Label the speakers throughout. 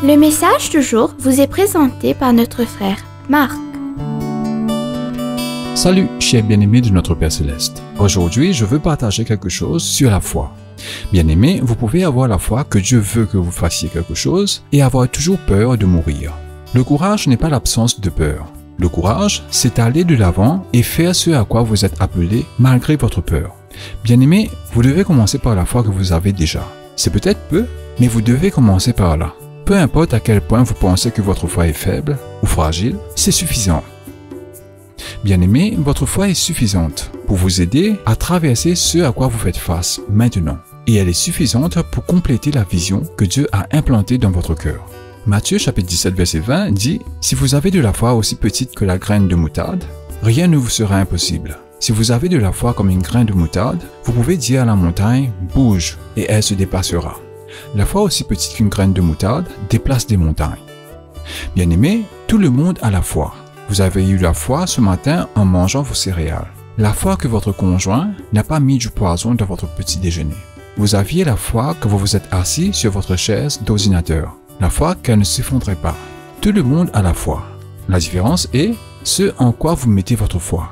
Speaker 1: Le message du jour vous est présenté par notre frère Marc.
Speaker 2: Salut, chers bien-aimés de notre Père Céleste. Aujourd'hui, je veux partager quelque chose sur la foi. Bien-aimés, vous pouvez avoir la foi que Dieu veut que vous fassiez quelque chose et avoir toujours peur de mourir. Le courage n'est pas l'absence de peur. Le courage, c'est aller de l'avant et faire ce à quoi vous êtes appelé malgré votre peur. Bien-aimés, vous devez commencer par la foi que vous avez déjà. C'est peut-être peu, mais vous devez commencer par là. Peu importe à quel point vous pensez que votre foi est faible ou fragile, c'est suffisant. Bien-aimés, votre foi est suffisante pour vous aider à traverser ce à quoi vous faites face maintenant. Et elle est suffisante pour compléter la vision que Dieu a implantée dans votre cœur. Matthieu chapitre 17 verset 20 dit « Si vous avez de la foi aussi petite que la graine de moutarde, rien ne vous sera impossible. Si vous avez de la foi comme une graine de moutarde, vous pouvez dire à la montagne « Bouge » et elle se déplacera. » La foi aussi petite qu'une graine de moutarde déplace des montagnes. Bien-aimés, tout le monde a la foi. Vous avez eu la foi ce matin en mangeant vos céréales. La foi que votre conjoint n'a pas mis du poison dans votre petit déjeuner. Vous aviez la foi que vous vous êtes assis sur votre chaise d'ordinateur. La foi qu'elle ne s'effondrait pas. Tout le monde a la foi. La différence est ce en quoi vous mettez votre foi.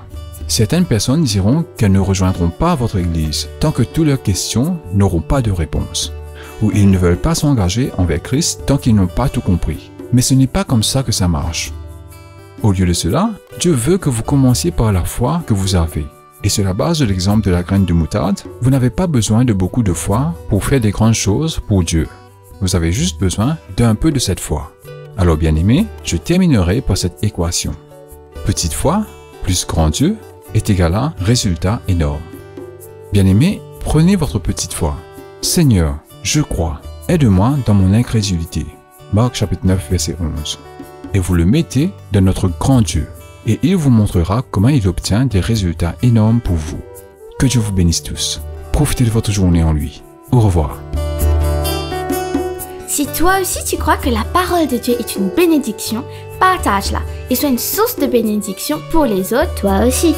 Speaker 2: Certaines personnes diront qu'elles ne rejoindront pas votre église tant que toutes leurs questions n'auront pas de réponse. Ou ils ne veulent pas s'engager envers Christ tant qu'ils n'ont pas tout compris. Mais ce n'est pas comme ça que ça marche. Au lieu de cela, Dieu veut que vous commenciez par la foi que vous avez. Et sur la base de l'exemple de la graine de moutarde, vous n'avez pas besoin de beaucoup de foi pour faire des grandes choses pour Dieu. Vous avez juste besoin d'un peu de cette foi. Alors bien-aimés, je terminerai par cette équation. Petite foi plus grand Dieu est égal à résultat énorme. Bien-aimés, prenez votre petite foi. Seigneur, je crois, aide-moi dans mon incrédulité. Marc chapitre 9 verset 11. Et vous le mettez dans notre grand Dieu. Et il vous montrera comment il obtient des résultats énormes pour vous. Que Dieu vous bénisse tous. Profitez de votre journée en lui. Au revoir.
Speaker 1: Si toi aussi tu crois que la parole de Dieu est une bénédiction, partage-la et sois une source de bénédiction pour les autres, toi aussi.